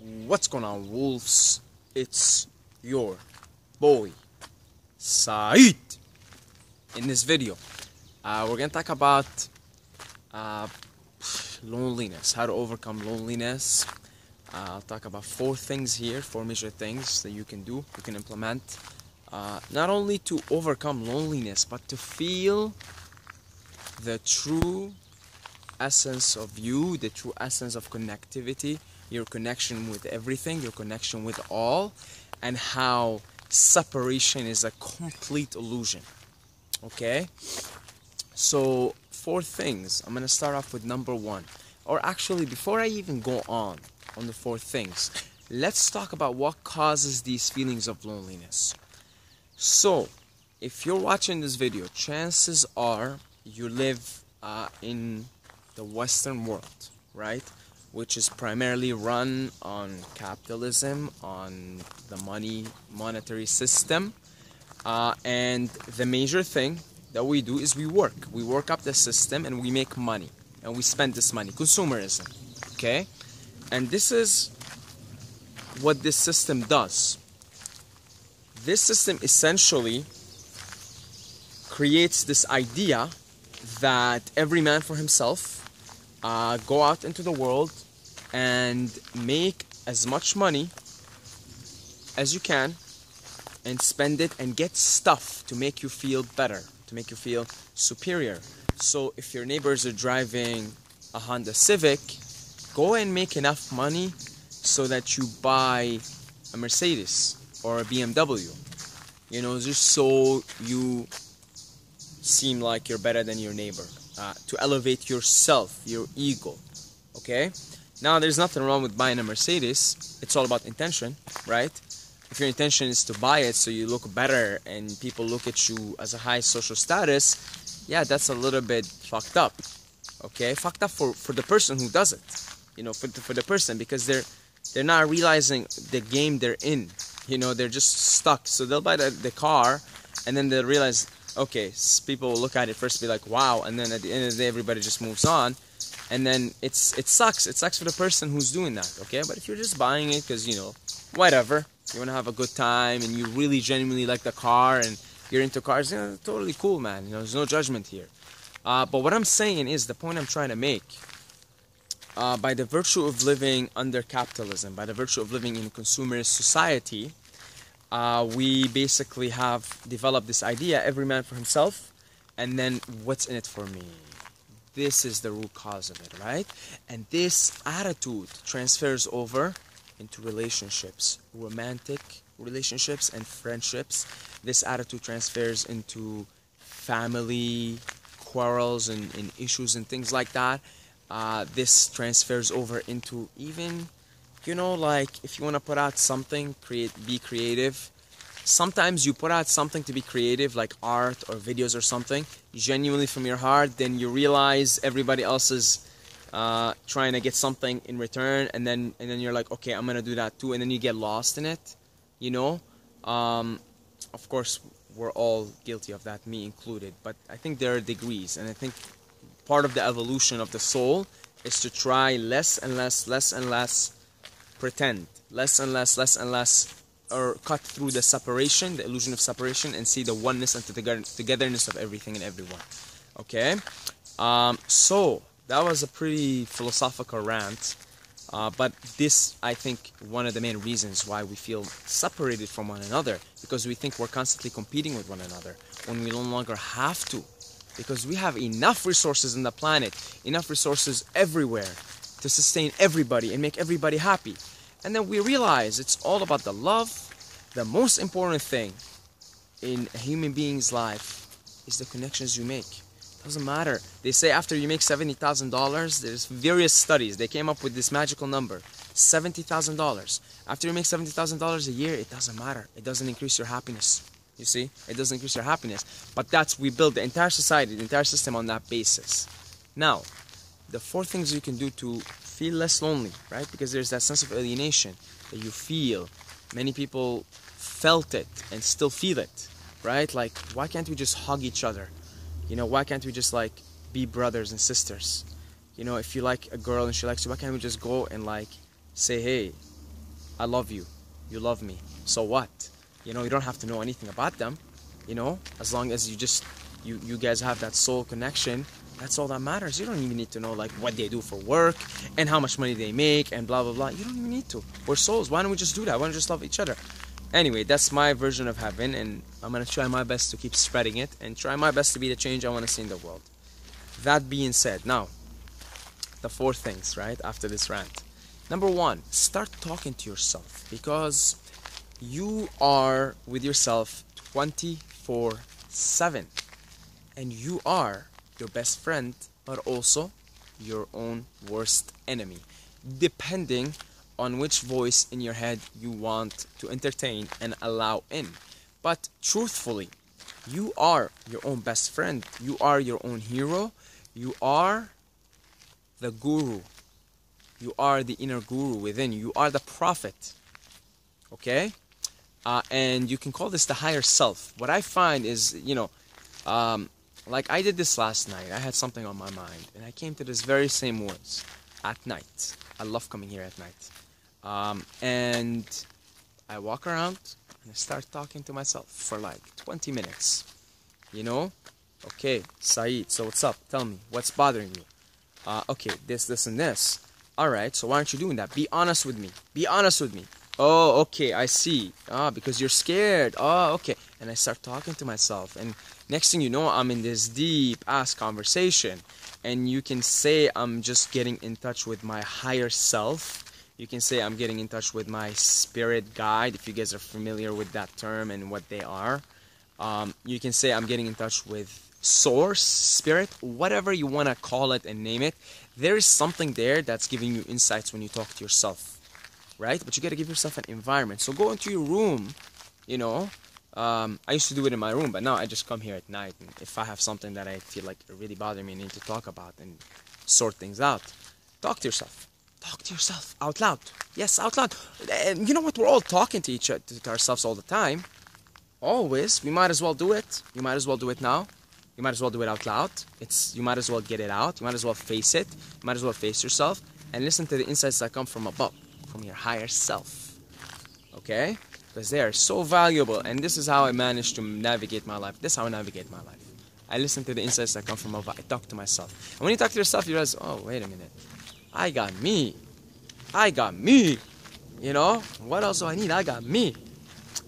What's going on, wolves? It's your boy Saeed. In this video we're gonna talk about loneliness, how to overcome loneliness. I'll talk about four major things that you can do, you can implement, not only to overcome loneliness but to feel the true essence of you, the true essence of connectivity, your connection with everything, your connection with all, and how separation is a complete illusion. Okay, so four things. I'm gonna start off with number one, or actually before I even go on the four things, let's talk about what causes these feelings of loneliness. So if you're watching this video, chances are you live in the Western world, right? Which is primarily run on capitalism, on the monetary system, and the major thing that we do is we work up the system and we make money and we spend this money, consumerism. Okay, and this is what this system does. This system essentially creates this idea that every man for himself, go out into the world and make as much money as you can and spend it and get stuff to make you feel better, to make you feel superior. So if your neighbors are driving a Honda Civic, go and make enough money so that you buy a Mercedes or a BMW, you know, just so you seem like you're better than your neighbor, to elevate yourself, your ego. Okay, now there's nothing wrong with buying a Mercedes. It's all about intention, right? If your intention is to buy it so you look better and people look at you as a high social status, yeah, that's a little bit fucked up. Okay, fucked up for the person who does it, you know, for the person, because they're not realizing the game they're in. You know, they're just stuck. So they'll buy the car and then they'll realize, okay, people will look at it first, be like, wow, and then at the end of the day everybody just moves on, and then it sucks for the person who's doing that. Okay, but if you're just buying it because, you know, whatever, you want to have a good time and you really genuinely like the car and you're into cars, you know, totally cool, man. You know, there's no judgment here. But what I'm saying is, the point I'm trying to make, by the virtue of living under capitalism, by the virtue of living in a consumerist society, we basically have developed this idea, every man for himself, and then what's in it for me? This is the root cause of it, right? And this attitude transfers over into relationships, romantic relationships and friendships. This attitude transfers into family quarrels and issues and things like that. This transfers over into even, you know, like if you want to put out something, be creative. Sometimes you put out something to be creative, like art or videos or something, genuinely from your heart, then you realize everybody else is trying to get something in return, and then you're like, okay, I'm gonna do that too, and then you get lost in it, you know. Of course, we're all guilty of that, me included, but I think there are degrees, and I think part of the evolution of the soul is to try less and less pretend, less and less, or cut through the separation, the illusion of separation, and see the oneness and togetherness of everything and everyone. Okay, so that was a pretty philosophical rant, but this, I think, one of the main reasons why we feel separated from one another, because we think we're constantly competing with one another when we no longer have to, because we have enough resources on the planet, enough resources everywhere to sustain everybody and make everybody happy. And then we realize it's all about the love. The most important thing in a human being's life is the connections you make. Doesn't matter. They say after you make $70,000, there's various studies. They came up with this magical number, $70,000. After you make $70,000 a year, it doesn't matter. It doesn't increase your happiness. You see, it doesn't increase your happiness. But we build the entire society, the entire system on that basis. Now, the four things you can do to feel less lonely, right? Because there's that sense of alienation that you feel. Many people felt it and still feel it, right? Like, why can't we just hug each other? You know, why can't we just like be brothers and sisters? You know, if you like a girl and she likes you, why can't we just go and like say, hey, I love you. You love me. So what? You know, you don't have to know anything about them. You know, as long as you guys have that soul connection, that's all that matters. You don't even need to know like what they do for work and how much money they make and blah blah blah. You don't even need to. We're souls. Why don't we just do that? Why don't we just love each other? Anyway, that's my version of heaven, and I'm gonna try my best to keep spreading it and try my best to be the change I want to see in the world. That being said, now the 4 things, right, after this rant. Number 1, start talking to yourself, because you are with yourself 24/7, and you are your best friend, but also your own worst enemy, depending on which voice in your head you want to entertain and allow in. But truthfully, you are your own best friend. You are your own hero. You are the guru. You are the inner guru within you. You are the prophet. Okay? And you can call this the higher self. What I find is, like I did this last night. I had something on my mind, and I came to this very same words at night. I love coming here at night. And I walk around and I start talking to myself for like 20 minutes. Okay, Saeed, so what's up? Tell me, what's bothering you? Okay, this, and this. Alright, so why aren't you doing that? Be honest with me. Be honest with me. Oh, okay, I see. Because you're scared. Oh, okay. And I start talking to myself. And next thing you know, I'm in this deep-ass conversation. And you can say I'm just getting in touch with my higher self. You can say I'm getting in touch with my spirit guide, if you guys are familiar with that term and what they are. You can say I'm getting in touch with source, spirit, whatever you want to call it and name it. There is something there that's giving you insights when you talk to yourself, right? But you got to give yourself an environment. So go into your room, I used to do it in my room, but now I just come here at night. And if I have something that I feel like really bothering me and need to talk about and sort things out, talk to yourself. Talk to yourself out loud. Yes, out loud. And you know what? We're all talking to to ourselves all the time. Always. We might as well do it. You might as well do it now. You might as well do it out loud. You might as well get it out. You might as well face it. You might as well face yourself and listen to the insights that come from above, from your higher self. Okay? Because they are so valuable, and this is how I manage to navigate my life. This is how I navigate my life. I listen to the insights that come from above. I talk to myself. And when you talk to yourself, you realize, oh, wait a minute. I got me. What else do I need? I got me.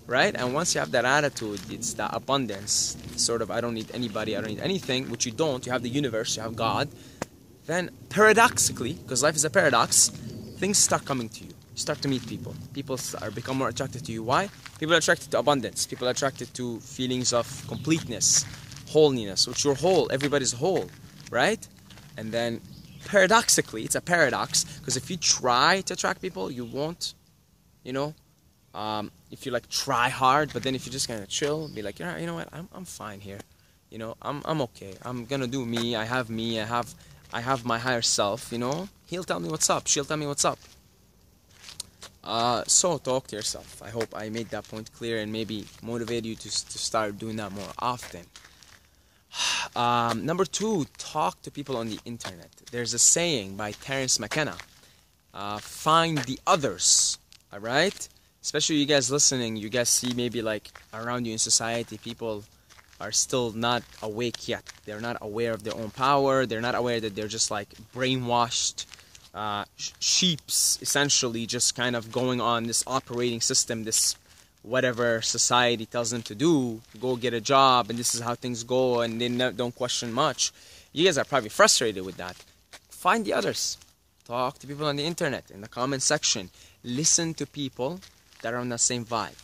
Right? And once you have that attitude, it's the abundance, sort of, I don't need anybody, I don't need anything, which you don't. You have the universe, you have God. Then paradoxically, because life is a paradox, things start coming to you. You start to meet people. People become more attracted to you. Why? People are attracted to abundance. People are attracted to feelings of completeness, wholeness, which you're whole. Everybody's whole, right? And then paradoxically, it's a paradox, because if you try to attract people, you won't, if you like try hard, but then if you just kind of chill, be like, you know what, I'm fine here, I'm okay, I'm gonna do me, I have my higher self, he'll tell me what's up, she'll tell me what's up. So talk to yourself. I hope I made that point clear and maybe motivate you to start doing that more often. Number 2, talk to people on the internet. There's a saying by Terence McKenna, find the others. Alright? Especially you guys listening, you guys see maybe like around you in society, people are still not awake yet. They're not aware of their own power. They're not aware that they're just like brainwashed sheeps, essentially, just kind of going on this operating system, this whatever society tells them to do, go get a job, and this is how things go, and they don't question much. You guys are probably frustrated with that. Find the others. Talk to people on the internet, in the comment section. Listen to people that are on that same vibe.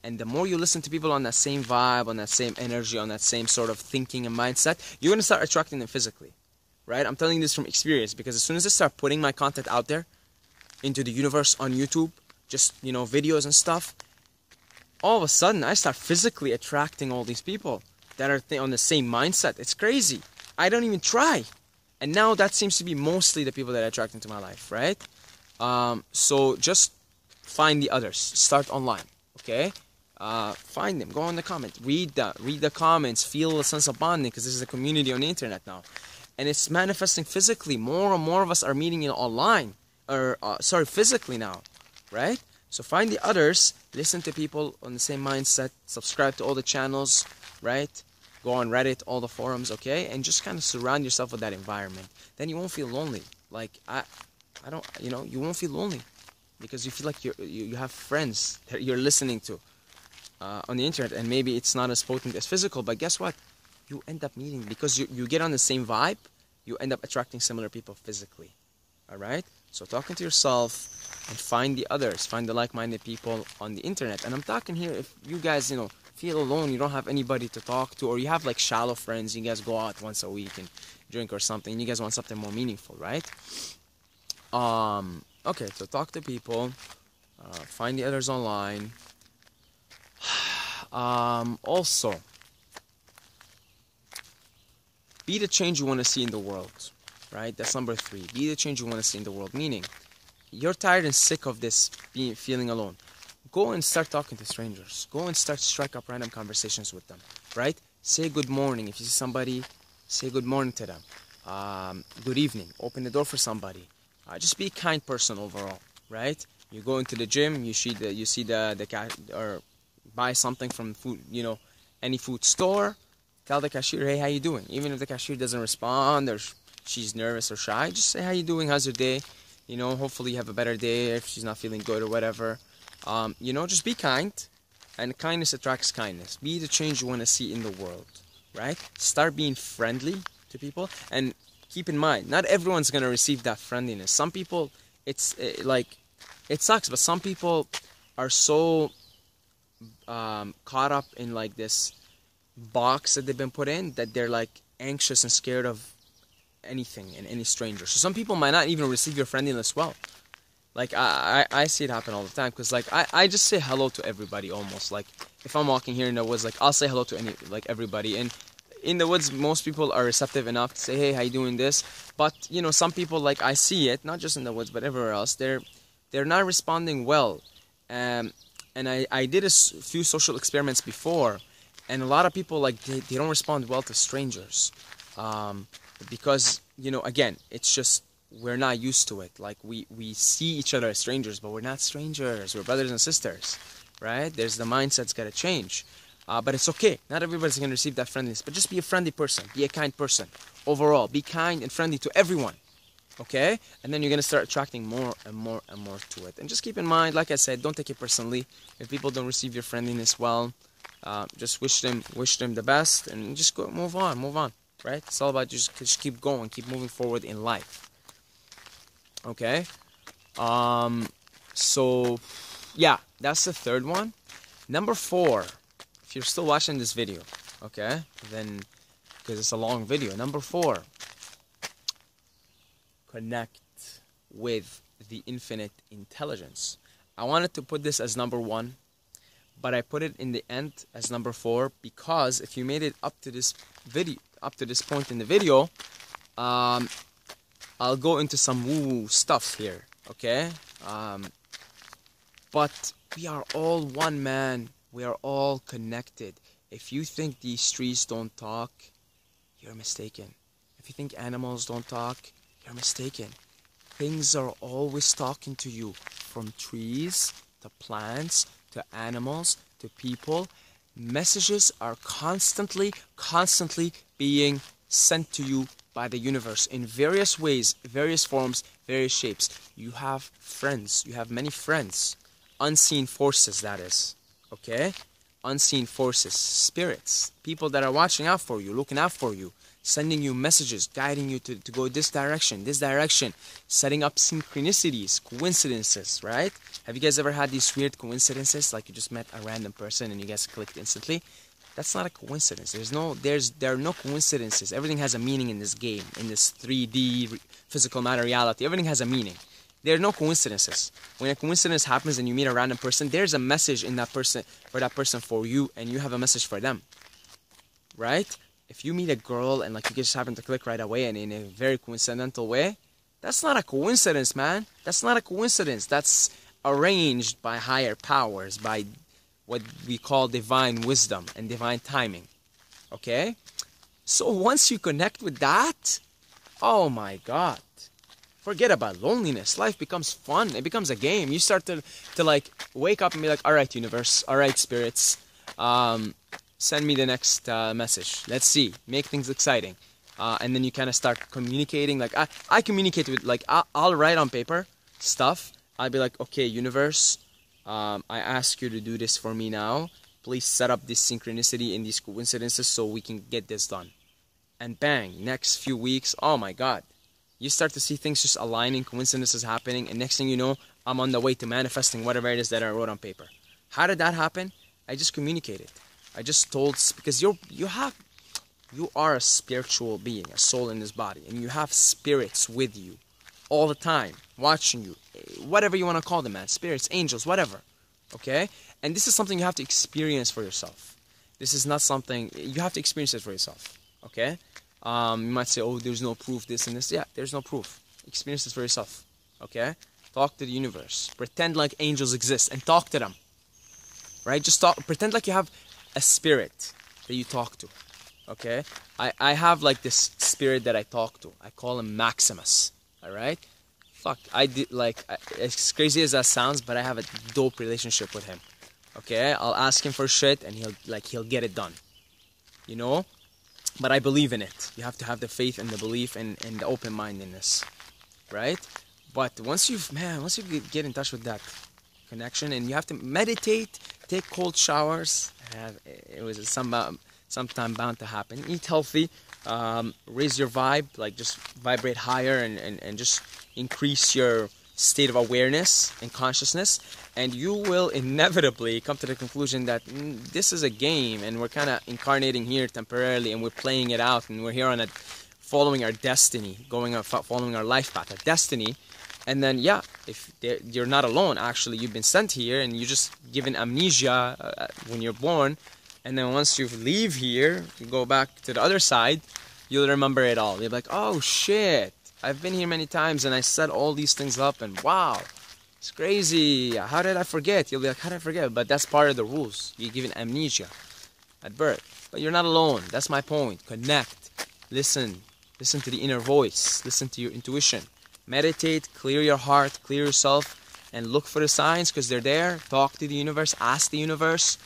And the more you listen to people on that same vibe, on that same energy, on that same sort of thinking and mindset, you're going to start attracting them physically. Right? I'm telling you this from experience, because as soon as I start putting my content out there into the universe on YouTube, just, videos and stuff, all of a sudden I start physically attracting all these people that are on the same mindset. It's crazy. I don't even try. And now that seems to be mostly the people that I attract into my life, right? So just find the others. Start online, okay? Find them. Go on the comments. Read the comments. Feel a sense of bonding, because this is a community on the internet now. And it's manifesting physically. More and more of us are meeting online. Physically now, right? So find the others, listen to people on the same mindset, subscribe to all the channels, right? Go on Reddit, all the forums, okay? And just kind of surround yourself with that environment. Then you won't feel lonely. Like, I don't, you won't feel lonely because you feel like you have friends that you're listening to on the internet. And maybe it's not as potent as physical, but guess what? You end up meeting, because you get on the same vibe, you end up attracting similar people physically, all right? So talking to yourself and find the others, find the like-minded people on the internet. And I'm talking here, if you guys, feel alone, you don't have anybody to talk to, or you have like shallow friends, you guys go out once a week and drink or something, you guys want something more meaningful, right? Okay, so talk to people, find the others online. Also, be the change you want to see in the world, right? That's number 3. Be the change you want to see in the world. Meaning, you're tired and sick of this feeling alone. Go and start talking to strangers. Go and strike up random conversations with them, right? Say good morning. If you see somebody, say good morning to them. Good evening. Open the door for somebody. Just be a kind person overall, right? You go into the gym, you see or buy something from food, any food store. Tell the cashier, hey, how you doing? Even if the cashier doesn't respond or she's nervous or shy, just say, how you doing? How's your day? Hopefully you have a better day if she's not feeling good or whatever. Just be kind, and kindness attracts kindness. Be the change you want to see in the world, right? Start being friendly to people, and keep in mind, not everyone's going to receive that friendliness. Some people, it sucks, but some people are so caught up in like this box that they've been put in that they're like anxious and scared of anything and any stranger. So some people might not even receive your friendliness well. Like I see it happen all the time, because like I just say hello to everybody almost. Like if I'm walking here in the woods, like I'll say hello to everybody. And in the woods, most people are receptive enough to say, hey, how you doing this? But some people, like I see it, not just in the woods but everywhere else, they're not responding well. And I did a few social experiments before, and a lot of people, like they don't respond well to strangers, because again, it's just we're not used to it. Like we see each other as strangers, but we're not strangers. We're brothers and sisters, right? There's the mindset's got to change, but it's okay. Not everybody's gonna receive that friendliness, but just be a friendly person, be a kind person overall. Be kind and friendly to everyone, okay? And then you're gonna start attracting more and more and more to it. And just keep in mind, like I said, don't take it personally if people don't receive your friendliness well. Just wish them the best, and just go move on, right? It's all about just keep going, keep moving forward in life. Okay, so yeah, that's the third one. Number 4, if you're still watching this video, okay, then because it's a long video. Number 4, connect with the infinite intelligence. I wanted to put this as number 1, but I put it in the end as number 4 because if you made it up to this point in the video, I'll go into some woo-woo stuff here, okay? But we are all one, man. We are all connected. If you think these trees don't talk, you're mistaken. If you think animals don't talk, you're mistaken. Things are always talking to you, from trees to plants to animals to people. Messages are constantly being sent to you by the universe in various ways, various forms, various shapes. You have friends. You have many friends. Unseen forces, that is. Okay? Unseen forces. Spirits. People that are watching out for you, looking out for you, sending you messages, guiding you to go this direction, setting up synchronicities, coincidences, right? Have you guys ever had these weird coincidences? Like you just met a random person and you guys clicked instantly? That's not a coincidence. There are no coincidences. Everything has a meaning in this game, in this 3D physical matter reality. Everything has a meaning. There are no coincidences. When a coincidence happens and you meet a random person, there's a message in that person for you, and you have a message for them, right? If you meet a girl and like you just happen to click right away and in a very coincidental way, that's not a coincidence, man. That's not a coincidence. That's arranged by higher powers, by what we call divine wisdom and divine timing. Okay? So once you connect with that, oh my God, Forget about loneliness. Life becomes fun. It becomes a game. You start to like wake up and be like, all right, universe, all right, spirits, send me the next message. Let's see. Make things exciting. And then you kind of start communicating. Like I communicate with, like, I'll write on paper stuff. I'll be like, okay, universe, I ask you to do this for me now. Please set up this synchronicity and these coincidences so we can get this done. And bang, next few weeks, oh my God. You start to see things just aligning, coincidences happening, and next thing you know, I'm on the way to manifesting whatever it is that I wrote on paper. How did that happen? I just communicated. I just told, because you are a spiritual being, a soul in this body, and you have spirits with you all the time, watching you, whatever you want to call them, man, spirits, angels, whatever, okay? And this is something you have to experience for yourself. This is not something, you have to experience it for yourself, okay? You might say, oh, there's no proof, this and this. Yeah, there's no proof. Experience this for yourself, okay? Talk to the universe. Pretend like angels exist and talk to them, right? Just talk, pretend like you have a spirit that you talk to, okay? I have like this spirit that I talk to. I call him Maximus, all right? Fuck, I did, like, as crazy as that sounds, but I have a dope relationship with him, okay? I'll ask him for shit and he'll get it done, you know? But I believe in it. You have to have the faith and the belief and the open-mindedness, right? But once you get in touch with that connection, and you have to meditate, take cold showers. It was sometime bound to happen. Eat healthy, raise your vibe, like just vibrate higher and just increase your state of awareness and consciousness, and you will inevitably come to the conclusion that this is a game and we're kind of incarnating here temporarily and we're playing it out and we're here on following our destiny, following our life path, our destiny. And then yeah, if you're not alone, actually you've been sent here and you're just given amnesia when you're born, and then once you leave here, you go back to the other side, you'll remember it all. You'll be like, oh shit, I've been here many times and I set all these things up and wow, it's crazy. How did I forget? You'll be like, how did I forget? But that's part of the rules. You're given amnesia at birth. But you're not alone. That's my point. Connect. Listen. Listen to the inner voice. Listen to your intuition. Meditate. Clear your heart. Clear yourself. And look for the signs because they're there. Talk to the universe. Ask the universe.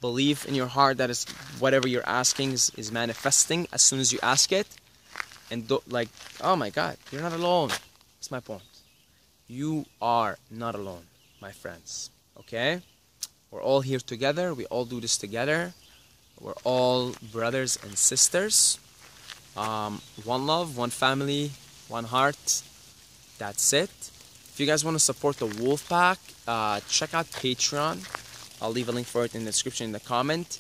Believe in your heart that is whatever you're asking is manifesting as soon as you ask it. And like, oh my God, you're not alone. That's my point. You are not alone, my friends. Okay? We're all here together. We all do this together. We're all brothers and sisters. One love, one family, one heart. That's it. If you guys want to support the Wolf Pack, check out Patreon. I'll leave a link for it in the description in the comment.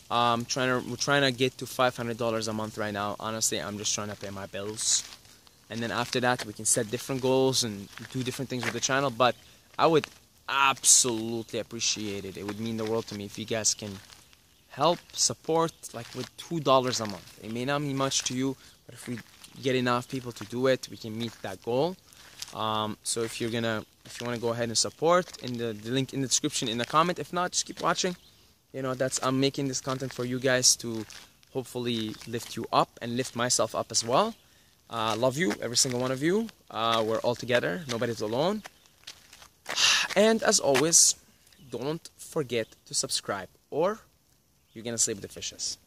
We're trying to get to $500 a month right now. Honestly, I'm just trying to pay my bills. And then after that, we can set different goals and do different things with the channel. But I would absolutely appreciate it. It would mean the world to me if you guys can help support, like with $2 a month. It may not mean much to you, but if we get enough people to do it, we can meet that goal. So if you want to go ahead and support, in the link in the description, in the comment. If not, just keep watching. You know, I'm making this content for you guys to hopefully lift you up and lift myself up as well. Love you, every single one of you. We're all together. Nobody's alone. And as always, don't forget to subscribe or you're gonna sleep with the fishes.